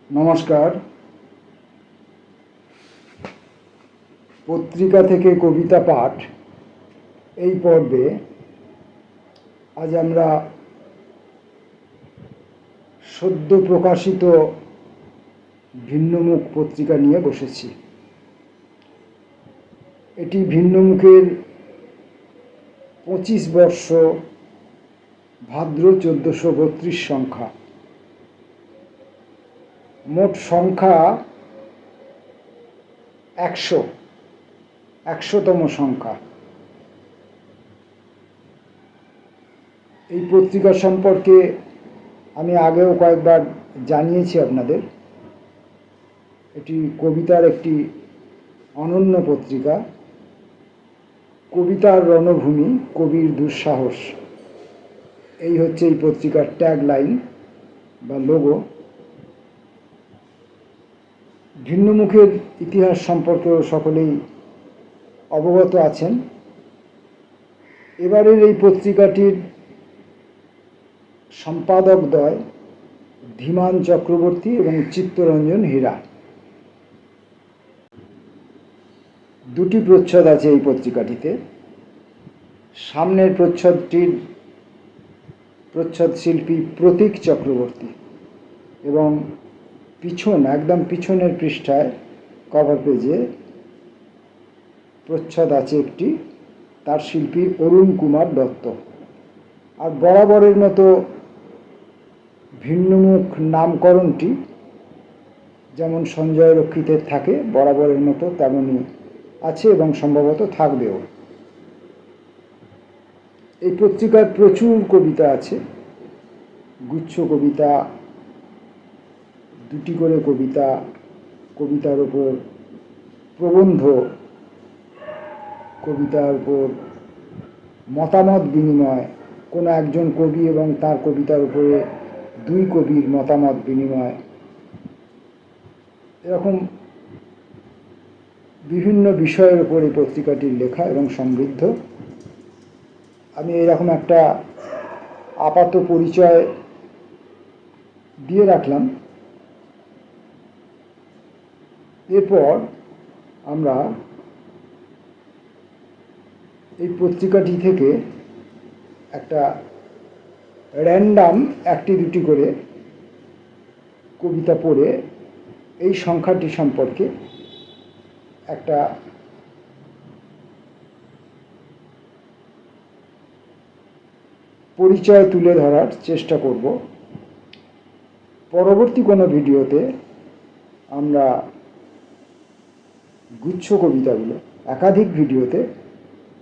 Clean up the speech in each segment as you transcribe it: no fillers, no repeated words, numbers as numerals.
নমস্কার। পত্রিকা থেকে কবিতা পাঠ এই পর্বে আজ আমরা সদ্য প্রকাশিত ভিন্নমুখ পত্রিকা নিয়ে বসেছি। এটি ভিন্নমুখের 25 বর্ষ ভাদ্র 1432 সংখ্যা। মোট সংখ্যা 100তম সংখ্যা। এই পত্রিকা সম্পর্কে আমি আগেও কয়েকবার জানিয়েছি আপনাদের। এটি কবিতার একটি অনন্য পত্রিকা। কবিতার রণভূমি, কবির দুঃসাহস, এই হচ্ছে এই পত্রিকার ট্যাগলাইন বা লোগো। ভিন্নমুখের ইতিহাস সম্পর্কেও সকলেই অবগত আছেন। এবারের এই পত্রিকাটির সম্পাদকদ্বয় ধীমান চক্রবর্তী এবং চিত্তরঞ্জন হীরা। দুটি প্রচ্ছদ আছে এই পত্রিকাটিতে। সামনের প্রচ্ছদটির প্রচ্ছদ শিল্পী প্রতীক চক্রবর্তী এবং একদম পিছনের পৃষ্ঠায় কভার পেজে প্রচ্ছদ আছে একটি, তার শিল্পী অরুণ কুমার দত্ত। আর বরাবরের মতো ভিন্নমুখ নামকরণটি যেমন সঞ্জয় রক্ষিতের থাকে বরাবরের মতো তেমনই আছে এবং সম্ভবত থাকবেও। এই পত্রিকায় প্রচুর কবিতা আছে, গুচ্ছ কবিতা, দুটি করে কবিতা, কবিতার উপর প্রবন্ধ, কবিতার উপর মতামত বিনিময়, কোনো একজন কবি এবং তার কবিতার উপরে দুই কবির মতামত বিনিময়, এরকম বিভিন্ন বিষয়ের উপর এই পত্রিকাটির লেখা এবং সমৃদ্ধ। আমি এরকম একটা আপাত পরিচয় দিয়ে রাখলাম। এরপর আমরা এই পত্রিকাটি থেকে একটা র্যান্ডাম একটি দুটি করে কবিতা পড়ে এই সংখ্যাটি সম্পর্কে একটা পরিচয় তুলে ধরার চেষ্টা করব। পরবর্তী কোনো ভিডিওতে আমরা গুচ্ছ কবিতাগুলো, একাধিক ভিডিওতে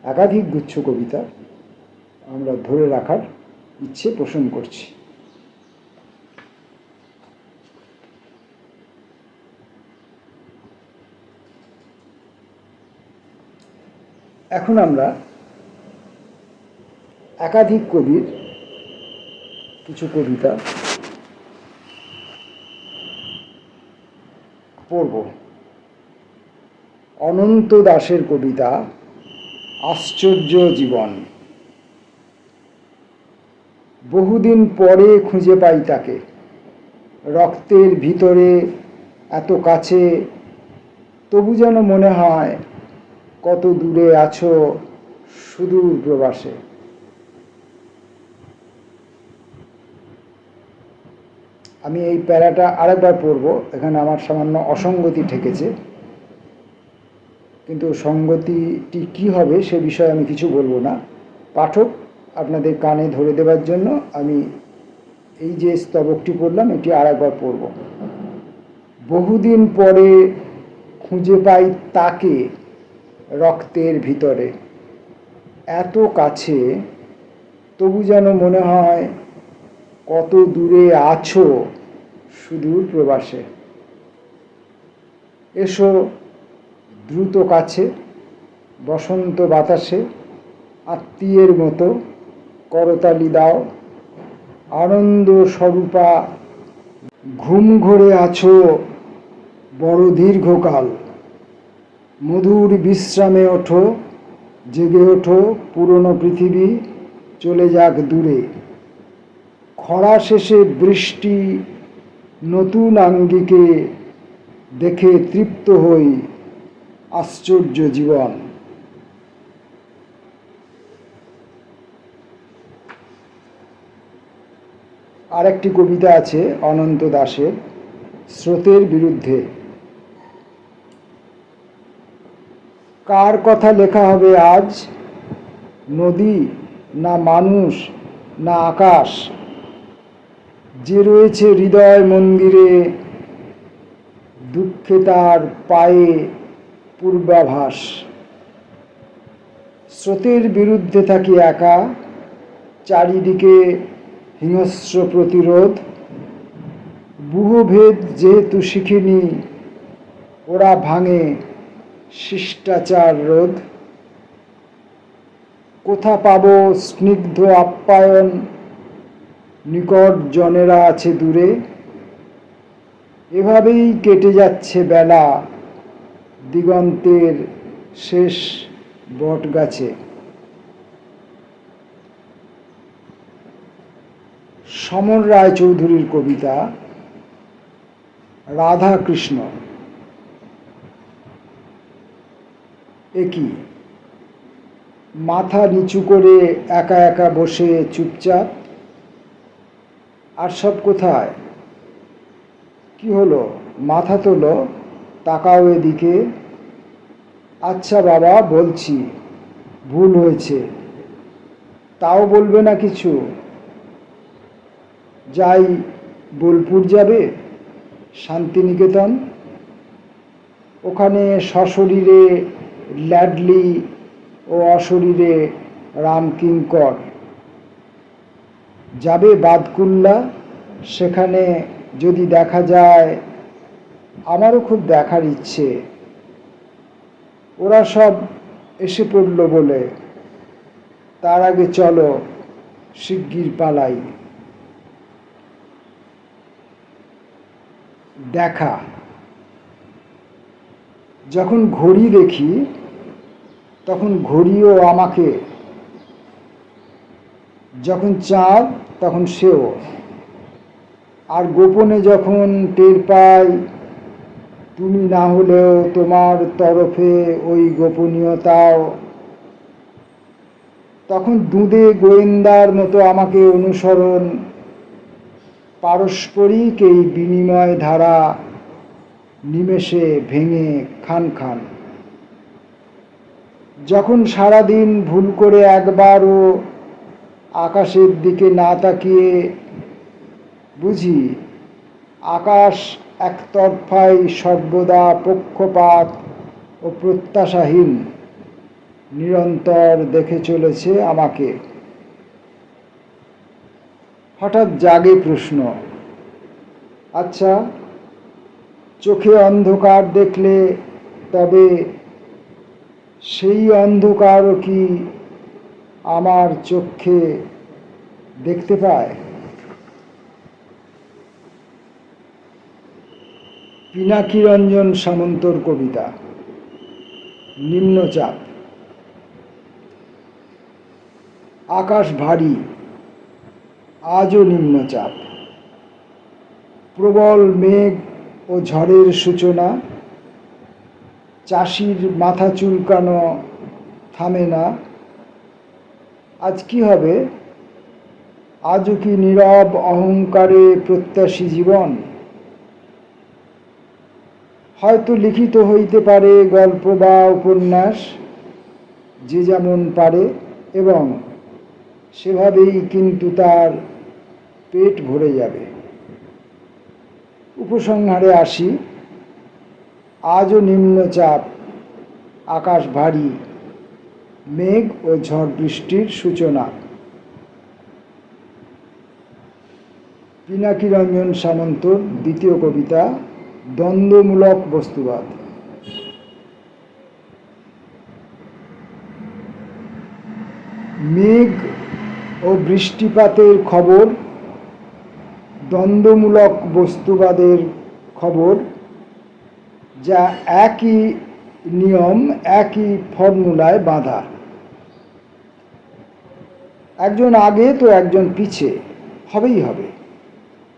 একাধিক গুচ্ছ কবিতা আমরা ধরে রাখার ইচ্ছে পোষণ করছি। এখন আমরা একাধিক কবির কিছু কবিতা পড়ব। অনন্ত দাশের কবিতা আশ্চর্য জীবন। বহুদিন পরে খুঁজে পাই তাকে, রক্তের ভিতরে এত কাছে, তবু যেন মনে হয় কত দূরে আছো সুদূর প্রবাসে। আমি এই প্যারাটা আরেকবার পড়ব, এখানে আমার সামান্য অসঙ্গতি ঠেকেছে, কিন্তু সঙ্গতিটি কী হবে সে বিষয়ে আমি কিছু বলবো না। পাঠক আপনাদের কানে ধরে দেওয়ার জন্য আমি এই যে স্তবকটি পড়লাম এটি আরেকবার পড়ব। বহুদিন পরে খুঁজে পাই তাকে, রক্তের ভিতরে এত কাছে, তবু যেন মনে হয় কত দূরে আছো সুদূর প্রবাসে। এসো দ্রুত কাছে, বসন্ত বাতাসে আত্মীয়ের মতো করতালি দাও। আনন্দ স্বরূপা ঘুম ঘরে আছো বড় দীর্ঘকাল, মধুর বিশ্রামে ওঠো, জেগে ওঠো, পুরনো পৃথিবী চলে যাক দূরে। খরা শেষে বৃষ্টি নতুন আঙ্গিকে দেখে তৃপ্ত হই আশ্চর্য জীবন। আরেকটি কবিতা আছে অনন্ত দাশের, স্রোতের বিরুদ্ধে। কার কথা লেখা হবে আজ? নদী না মানুষ না আকাশ? যে রয়েছে হৃদয় মন্দিরে, দুঃখে তার পায়ে পূর্বাভাস। স্রোতের বিরুদ্ধে থাকি একা, চারিদিকে হিংস্র প্রতিরোধ। বুহভেদ যেহেতু শিখিনি, ওরা ভাঙে শিষ্টাচার রোধ। কোথা পাব স্নিগ্ধ আপ্যায়ন, নিকট জনেরা আছে দূরে। এভাবেই কেটে যাচ্ছে বেলা দিগন্তের শেষ বটগাছে। সমর রায়চৌধুরীর কবিতা রাধা কৃষ্ণ। একই মাথা নিচু করে একা একা বসে চুপচাপ। আর সব কোথায়? কি হলো? মাথা তোলো, তাকাও এদিকে। আচ্ছা বাবা, বলছি ভুল হয়েছে, তাও বলবে না কিছু? যাই, বোলপুর যাবে, শান্তিনিকেতন। ওখানে সশরীরে ল্যাডলি ও অশরীরে রামকিঙ্কর। যাবে বাদকুল্লা, সেখানে যদি দেখা যায়। আমারও খুব দেখার ইচ্ছে। ওরা সব এসে পড়ল বলে, তার আগে চলো শিগগির পালাই। দেখা। যখন ঘড়ি দেখি তখন ঘড়িও আমাকে, যখন চাঁদ তখন সেও। আর গোপনে যখন টের পাই তুমি না হলেও তোমার তরফে ওই গোপনীয়তাও, তখন দুধে গোয়েন্দার মতো আমাকে অনুসরণ। পারস্পরিক এই বিনিময় ধারা নিমেষে ভেঙে খান খান। যখন সারাদিন ভুল করে একবারও আকাশের দিকে না তাকিয়ে বুঝি আকাশ একতরফাই সর্বদা পক্ষপাত ও প্রত্যাশাহীন নিরন্তর দেখে চলেছে আমাকে। হঠাৎ জাগে প্রশ্ন, আচ্ছা, চোখে অন্ধকার দেখলে তবে সেই অন্ধকারও কি আমার চোখে দেখতে পায়? পিনাকিরঞ্জন সামন্তর কবিতা নিম্নচাপ। আকাশ ভারী, আজও নিম্নচাপ। প্রবল মেঘ ও ঝড়ের সূচনা। চাষির মাথা চুলকানো থামে না। আজ কি হবে? আজও কি নীরব অহংকারে প্রত্যাশী জীবন? হয়তো লিখিত হইতে পারে গল্প বা উপন্যাস, যে যেমন পারে, এবং সেভাবেই কিন্তু তার পেট ভরে যাবে। উপসংহারে আসি, আজও নিম্নচাপ, আকাশ ভারী, মেঘ ও ঝড় বৃষ্টির সূচনা। পিনাকিরঞ্জন সামন্তর দ্বিতীয় কবিতা দ্বন্দ্বমূলক বস্তুবাদ। মেঘ ও বৃষ্টিপাতের খবর দ্বন্দ্বমূলক বস্তুবাদের খবর, যা একই নিয়ম একই ফর্মুলায় বাঁধা। একজন আগে তো একজন পিছে, হবেই হবে।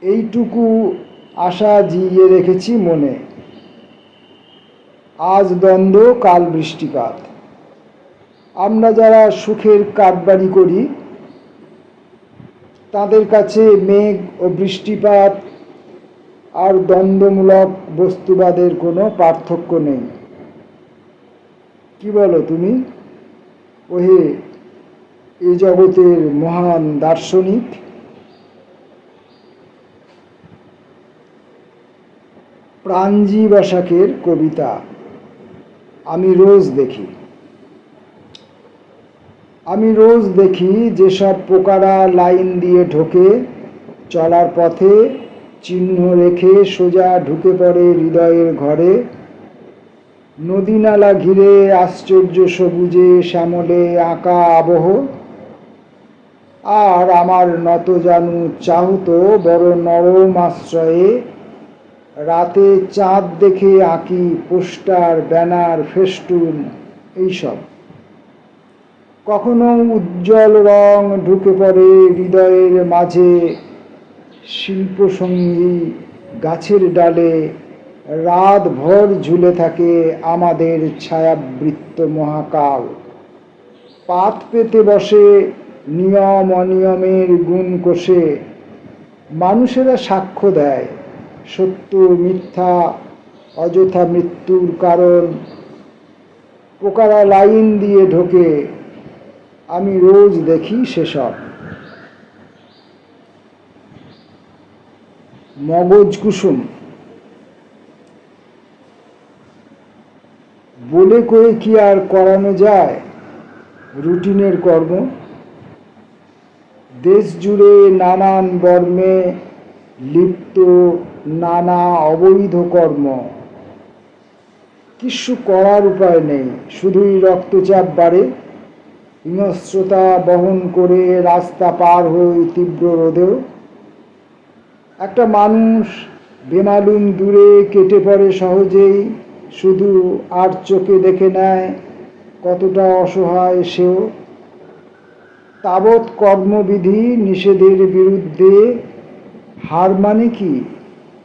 এইটুকু আশা জিইয়ে রেখেছি মনে, আজ দ্বন্দ্ব কাল বৃষ্টিপাত। আমরা যারা সুখের কাঠবাড়ি করি তাদের কাছে মেঘ ও বৃষ্টিপাত আর দ্বন্দ্বমূলক বস্তুবাদের কোনো পার্থক্য নেই। কি বলো তুমি? ওহে এ জগতের মহান দার্শনিক। প্রাণজি বসাকের কবিতা আমি রোজ দেখি। আমি রোজ দেখি যেসব পোকারা লাইন দিয়ে ঢোকে, চলার পথে চিহ্ন রেখে সোজা ঢুকে পড়ে হৃদয়ের ঘরে। নদী নালা ঘিরে আশ্চর্য সবুজে শ্যামলে আঁকা আবহ। আর আমার নত জানু চাহুত বড় নরম আশ্রয়ে, রাতে চাঁদ দেখে আঁকি পোস্টার, ব্যানার, ফেস্টুন এইসব। কখনো উজ্জ্বল রং ঢুকে পড়ে হৃদয়ের মাঝে, শিল্পসঙ্গী গাছের ডালে রাত ভর ঝুলে থাকে আমাদের ছায়াবৃত্ত মহাকাল। পাত পেতে বসে নিয়ম অনিয়মের গুণ কষে, মানুষেরা সাক্ষ্য দেয় সত্য মিথ্যা, অযথা মৃত্যুর কারণ। পোকারা লাইন দিয়ে ঢোকে, আমি রোজ দেখি সেসব। মগজ কুসুম বলে কয়ে কি আর করানো যায় রুটিনের কর্ম। দেশ জুড়ে নানান বর্মে লিপ্ত নানা অবৈধ কর্ম। কিছু করার উপায় নেই, শুধুই রক্তচাপ বাড়ে। হিংস্রতা বহন করে রাস্তা পার হই তীব্র রোদেও। একটা মানুষ বেমালুম দূরে কেটে পড়ে সহজেই, শুধু আর চোখে দেখে নেয় কতটা অসহায় সেও। তাবৎ কর্মবিধি নিষেধের বিরুদ্ধে হার মানে কি?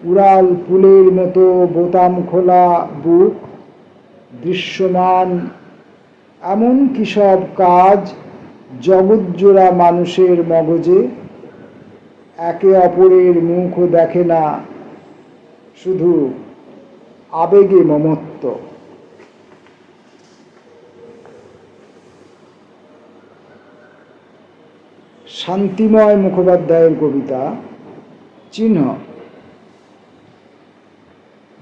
উড়াল পুলের মতো বোতাম খোলা বুক দৃশ্যমান এমন কি সব কাজ জগৎজোড়া মানুষের মগজে। একে অপরের মুখও দেখে না, শুধু আবেগে মমত্ব। শান্তিময় মুখোপাধ্যায়ের কবিতা চিহ্ন।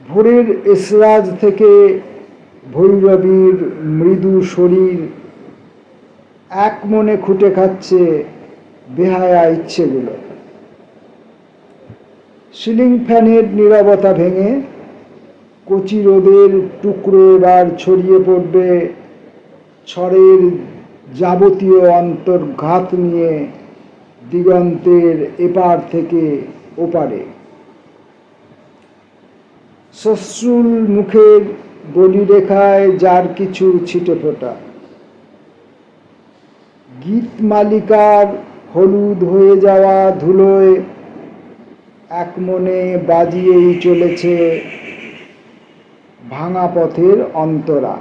ভোরের এসরাজ থেকে ভৈরবীর মৃদু শরীর এক মনে খুঁটে খাচ্ছে বেহায়া ইচ্ছেগুলো। সিলিং ফ্যানের নীরবতা ভেঙে কচি রোদের টুকরো এবার ছড়িয়ে পড়বে ছড়ের যাবতীয় অন্তর্ঘাত নিয়ে দিগন্তের এপার থেকে ওপারে। শ্মশ্রুল মুখের বলিরেখায় যার কিছু ছিটে ফোটা, গীত মালিকার হলুদ হয়ে যাওয়া ধুলোয় এক মনে বাজিয়েই চলেছে ভাঙা পথের অন্তরা।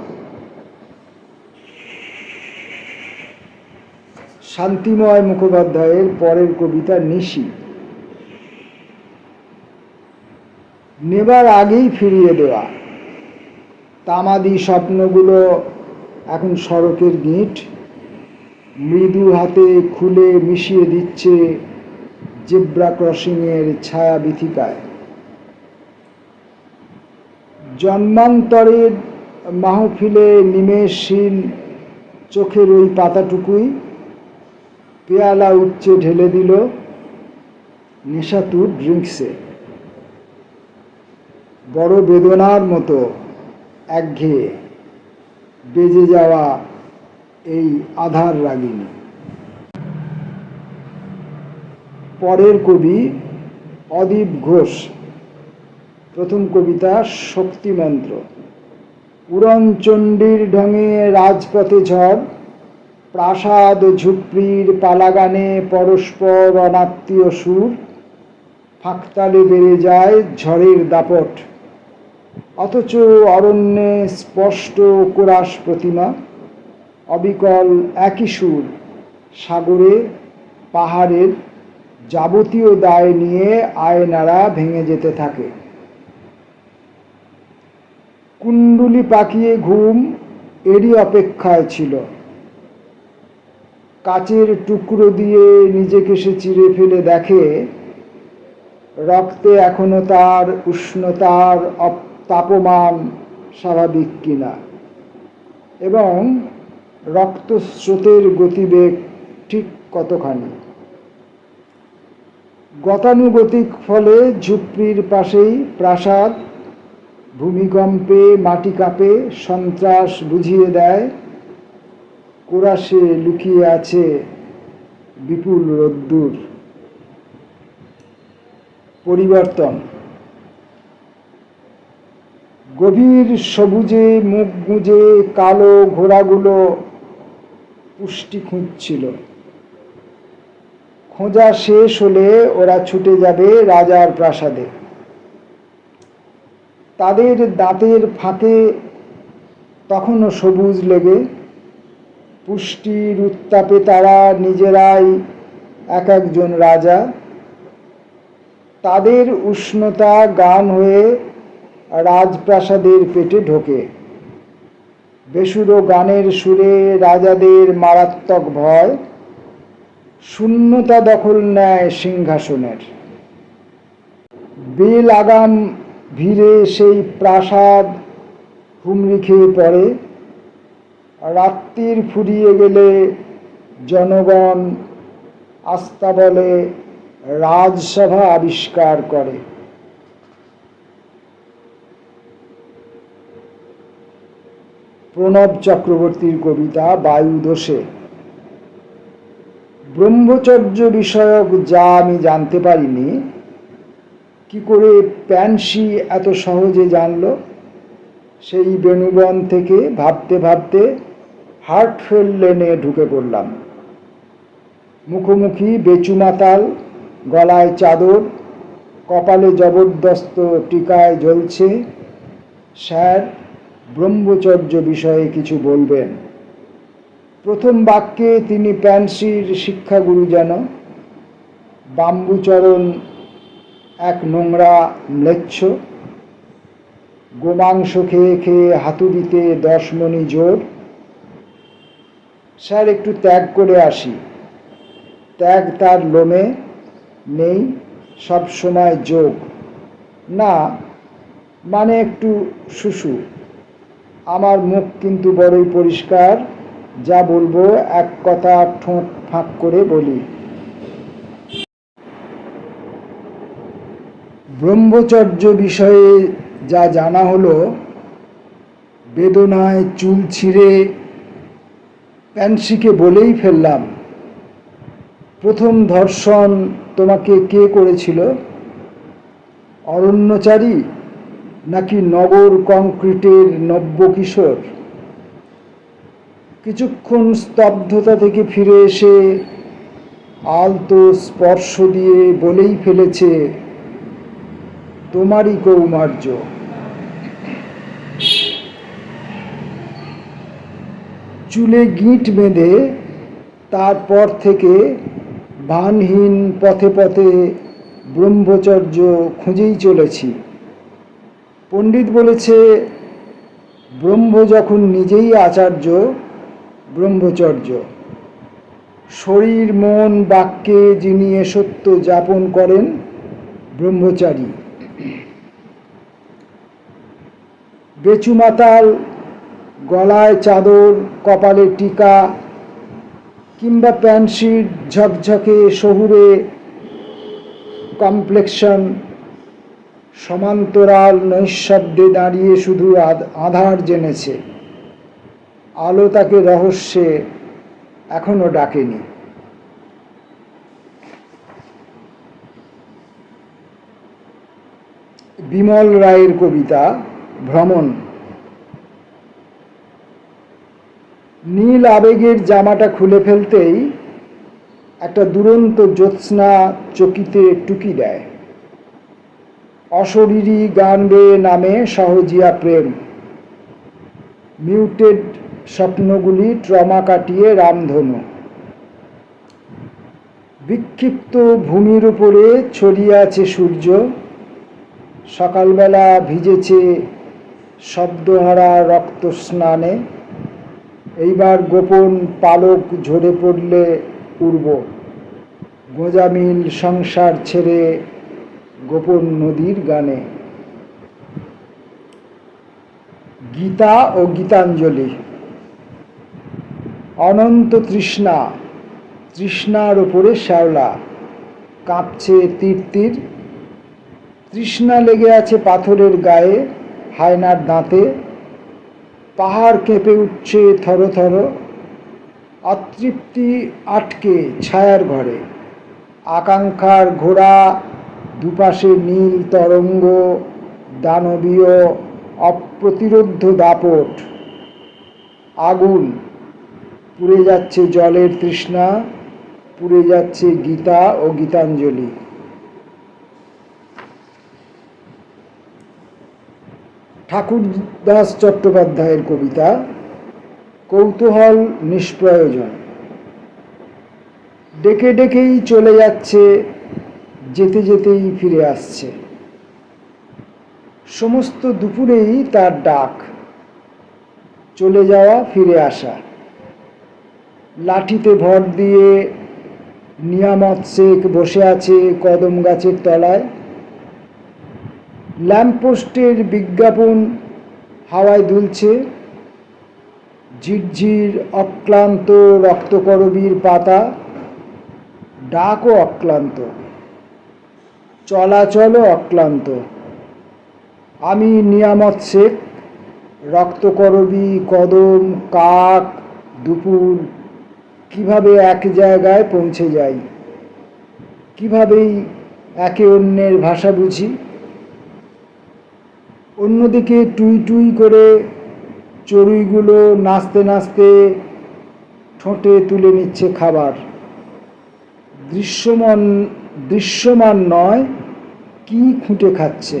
শান্তিময় মুখোপাধ্যায়ের পরের কবিতা নিশি। নেবার আগেই ফিরিয়ে দেওয়া তামাদি স্বপ্নগুলো এখন সড়কের গিঁট। মৃদু হাতে খুলে মিশিয়ে দিচ্ছে জেব্রা ক্রসিংয়ের ছায়া বিথিকায়। জন্মান্তরের মাহফিলে নিমেষহীন চোখের ওই পাতাটুকুই পেয়ালা উচ্চে ঢেলে দিল নেশাতুর ড্রিঙ্কসে। বড় বেদনার মতো একঘেয়ে বেজে যাওয়া এই আধার রাগিনী। পরের কবি অদীপ ঘোষ। প্রথম কবিতা শক্তিমন্ত্র। উড়নচণ্ডীর ঢঙে রাজপথে ঝড়, প্রাসাদ ঝুপড়ির পালাগানে পরস্পর অনাত্মীয় সুর। ফাঁকতালে বেড়ে যায় ঝড়ের দাপট, অথচ অরণ্যে স্পষ্ট কোরাস প্রতিমা, অবিকল একই সুর, সাগরে পাহাড়ের যাবতীয় দায় নিয়ে আয়নারা ভেঙে যেতে থাকে। কুণ্ডুলি পাকিয়ে ঘুম এরই অপেক্ষায় ছিল। কাচের টুকরো দিয়ে নিজেকে সে চিরে ফেলে দেখে রক্তে এখনো তার উষ্ণতার তাপমান স্বাভাবিক কিনা, এবং রক্তস্রোতের গতিবেগ ঠিক কতখানি। গতানুগতিক ফলে ঝুপড়ির পাশেই প্রাসাদ, ভূমিকম্পে মাটি কাঁপে, সন্ত্রাস বুঝিয়ে দেয় কোরাসে লুকিয়ে আছে বিপুল রোদ্দুর। পরিবর্তন। গভীর সবুজে মুখ গুঁজে কালো ঘোড়াগুলো পুষ্টি খুঁজছিল। খোঁজা শেষ হলে ওরা ছুটে যাবে রাজার প্রাসাদে। তাদের দাঁতের ফাঁকে তখনও সবুজ লেগে, পুষ্টির উত্তাপে তারা নিজেরাই এক একজন রাজা। তাদের উষ্ণতা গান হয়ে রাজপ্রাসাদের পেটে ঢোকে। বেসুরো গানের সুরে রাজাদের মারাত্মক ভয়, শূন্যতা দখল নেয় সিংহাসনের। বেল আগাম ভিড়ে সেই প্রাসাদ হুমড়ি খেয়ে পড়ে। রাত্রির ফুরিয়ে গেলে জনগণ আস্তাবলে রাজসভা আবিষ্কার করে। প্রণব চক্রবর্তীর কবিতা বায়ুদোষে। ব্রহ্মচর্য বিষয়ক যা আমি জানতে পারিনি, কি করে প্যান্সি এত সহজে জানল? সেই বেণুবন থেকে ভাবতে ভাবতে হার্টফেল লেনে ঢুকে পড়লাম। মুখোমুখি বেচুমাতাল, গলায় চাদর, কপালে জবরদস্ত টিকায় জ্বলছে। স্যার, ব্রহ্মচর্য বিষয়ে কিছু বলবেন। প্রথম বাক্যে তিনি প্যান্সির শিক্ষাগুরু যেন। বাম্বুচরণ এক নোংরা ম্লেচ্ছ, গোমাংস খেয়ে খেয়ে হাতুড়িতে 10 মণি জোর। স্যার, একটু ত্যাগ করে আসি। ত্যাগ তার লোমে নেই, সব সময় যোগ। না, মানে একটু শুশু। আমার মুখ কিন্তু বড়ই পরিষ্কার, যা বলবো এক কথা ঠোঁট ফাঁক করে বলি। ব্রহ্মচর্য বিষয়ে যা জানা হলো, বেদনায় চুল ছিঁড়ে প্যান্সিকে বলেই ফেললাম, প্রথম ধর্ষণ তোমাকে কে করেছিল? অরণ্যচারী নাকি নগর কংক্রিটের নব্য কিশোর? কিছুক্ষণ স্তব্ধতা থেকে ফিরে এসে আলতো স্পর্শ দিয়ে বলেই ফেলেছে, তোমারই কৌমার্য। চুলে গিঁট বেঁধে তারপর থেকে ভানহীন পথে পথে ব্রহ্মচর্য খুঁজেই চলেছি। পণ্ডিত বলেছে, ব্রহ্ম যখন নিজেই আচার্য, ব্রহ্মচর্য। শরীর মন বাক্যে যিনি এ সত্য যাপন করেন, ব্রহ্মচারী। বেচুমাতাল, গলায় চাদর, কপালে টিকা, কিংবা প্যান্সির ঝকঝকে শহুরে কমপ্লেক্সন, সমান্তরাল নৈঃশব্দে দাঁড়িয়ে শুধু আধার জেনেছে। আলো তাকে রহস্যে এখনো ডাকেনি। বিমল রায়ের কবিতা ভ্রমণ। নীল আবেগের জামাটা খুলে ফেলতেই একটা দুরন্ত জ্যোৎস্না চকিতে টুকি দেয়। অশরীরী গান বেয়ে নামে সহজিয়া প্রেম, মিউটেড স্বপ্নগুলি ট্রমা কাটিয়ে রামধনু। বিক্ষিপ্ত ভূমির উপরে ছড়িয়ে আছে সূর্য, সকালবেলা ভিজেছে শব্দহারা রক্ত স্নানে। এইবার গোপন পালক ঝরে পড়লে উড়ব, গোঁজামিল সংসার ছেড়ে গোপন নদীর গানে। গীতা ও গীতাঞ্জলি। অনন্ত তৃষ্ণা, তৃষ্ণার ওপরে শ্যাওলা, কাঁপছে তীর তীর। তৃষ্ণা লেগে আছে পাথরের গায়ে, হায়নার দাঁতে। পাহাড় কেঁপে উঠছে থর থর, অতৃপ্তি আটকে ছায়ার ঘরে। আকাঙ্ক্ষার ঘোড়া, দুপাশে নীল তরঙ্গ, দানবীয় অপ্রতিরোধ্য দাপট। আগুন, পুড়ে যাচ্ছে জলের তৃষ্ণা, পুড়ে যাচ্ছে গীতা ও গীতাঞ্জলি। ঠাকুরদাস চট্টোপাধ্যায়ের কবিতা কৌতূহল নিষ্প্রয়োজন। ডেকে ডেকেই চলে যাচ্ছে, যেতে যেতেই ফিরে আসছে। সমস্ত দুপুরেই তার ডাক, চলে যাওয়া ফিরে আসা। লাঠিতে ভর দিয়ে নিয়ামত শেখ বসে আছে কদম গাছের তলায়। ল্যাম্পপোস্টের বিজ্ঞাপন হাওয়ায় দুলছে, ঝিরঝির অক্লান্ত রক্তকরবীর পাতা। ডাকও অক্লান্ত, চলাচলও অক্লান্ত। আমি নিয়ামত শেখ, রক্তকরবী, কদম, কাক, দুপুর, কিভাবে এক জায়গায় পৌঁছে যাই, কিভাবেই একে অন্যের ভাষা বুঝি। অন্যদিকে টুই টুই করে চড়ুইগুলো নাচতে নাচতে ঠোঁটে তুলে নিচ্ছে খাবার। দৃশ্যমান নয়, কি খুঁটে খাচ্ছে।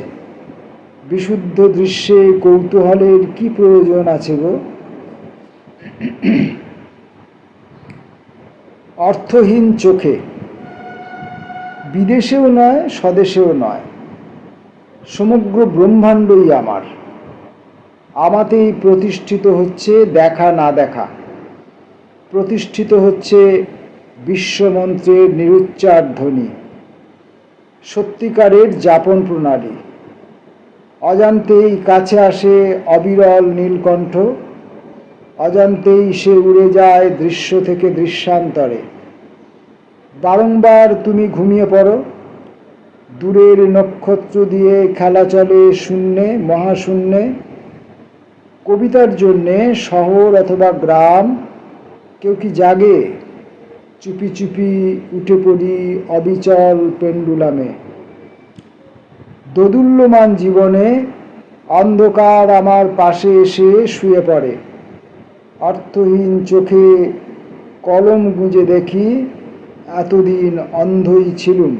বিশুদ্ধ দৃশ্যে কৌতূহলের কি প্রয়োজন আছে গো? অর্থহীন চোখে। বিদেশেও নয়, স্বদেশেও নয়, সমগ্র ব্রহ্মাণ্ডই আমার। আমাতেই প্রতিষ্ঠিত হচ্ছে দেখা না দেখা, প্রতিষ্ঠিত হচ্ছে বিশ্বমন্ত্রের নিরুচ্চার ধ্বনি, সত্যিকারের যাপন প্রণালী। অজান্তেই কাছে আসে অবিরল নীলকণ্ঠ, অজান্তেই সে উড়ে যায় দৃশ্য থেকে দৃশ্যান্তরে। বারংবার তুমি ঘুমিয়ে পড়ো, দূরের নক্ষত্র দিয়ে খেলা চলে শূন্যে, মহাশূন্যে। কবিতার জন্যে শহর অথবা গ্রাম, কেউ কি জাগে? চুপি চুপি উঠে পড়ি অবিচল পেন্ডুলামে। দোদুল্যমান জীবনে অন্ধকার আমার পাশে এসে শুয়ে পড়ে। অর্থহীন চোখে কলম গুঁজে দেখি, এতদিন অন্ধই ছিলুম।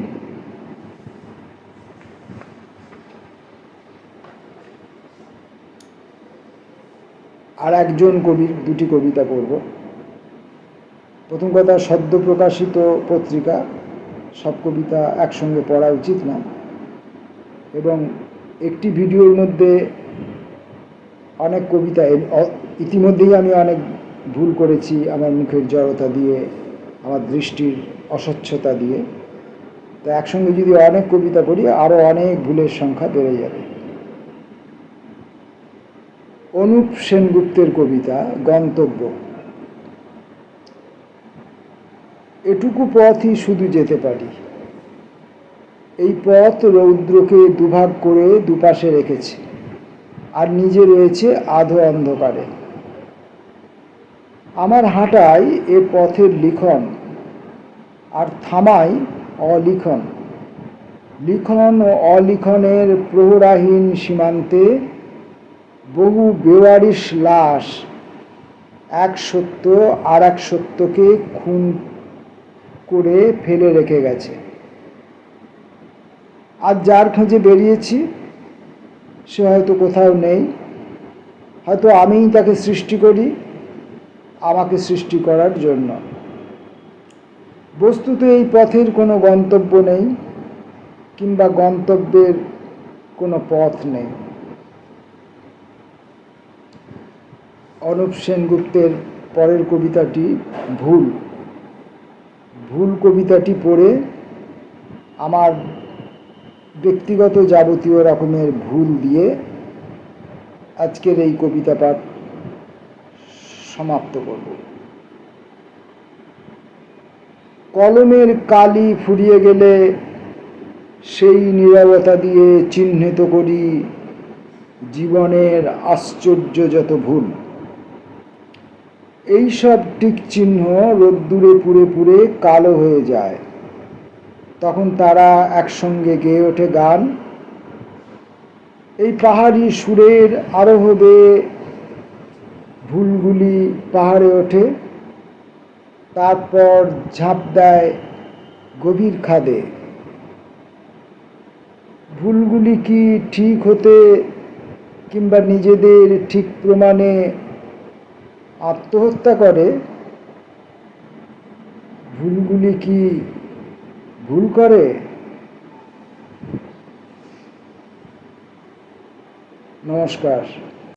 আর একজন কবির দুটি কবিতা পড়ব। প্রথম কথা, সদ্য প্রকাশিত পত্রিকা, সব কবিতা একসঙ্গে পড়া উচিত না, এবং একটি ভিডিওর মধ্যে অনেক কবিতা, ইতিমধ্যেই আমি অনেক ভুল করেছি আমার মুখের জড়তা দিয়ে, আমার দৃষ্টির অস্বচ্ছতা দিয়ে। তো একসঙ্গে যদি অনেক কবিতা পড়ি, আরও অনেক ভুলের সংখ্যা বেড়ে যাবে। অনুপ সেনগুপ্তের কবিতা গন্তব্য। এটুকু পথই শুধু যেতে পারি, এই পথ রৌদ্রকে দুভাগ করে দুপাশে রেখেছে, আর নিজে রয়েছে আধো অন্ধকারে। আমার হাঁটাই এ পথের লিখন, আর থামাই অলিখন। লিখন ও অলিখনের প্রহরাহীন সীমান্তে বহু বেওয়ারিশ লাশ এক সত্য আর এক সত্যকে খুন করে ফেলে রেখে গেছে। আজ যার খোঁজে বেরিয়েছি সে হয়তো কোথাও নেই, হয়তো আমিই তাকে সৃষ্টি করি আমাকে সৃষ্টি করার জন্য। বস্তুত এই পথের কোনো গন্তব্য নেই, কিংবা গন্তব্যের কোনো পথ নেই। অনুপ সেনগুপ্তের পরের কবিতাটি ভুল। ভুল কবিতাটি পড়ে আমার ব্যক্তিগত যাবতীয় রকমের ভুল দিয়ে আজকের এই কবিতা পাঠ সমাপ্ত করব। কলমের কালি ফুরিয়ে গেলে সেই নীরবতা দিয়ে চিহ্নিত করি জীবনের আশ্চর্য যত ভুল। এইসব টিক চিহ্ন রোদ্দুরে পুড়ে পুড়ে কালো হয়ে যায়, তখন তারা একসঙ্গে গেয়ে ওঠে গান। এই পাহাড়ি সুরের আরোহবে ভুলগুলি পাহাড়ে ওঠে, তারপর ঝাঁপ দেয় গভীর খাদে। ভুলগুলি কি ঠিক হতে কিংবা নিজেদের ঠিক প্রমাণে আত্মহত্যা করে? ভুলগুলি কি ভুল করে? নমস্কার।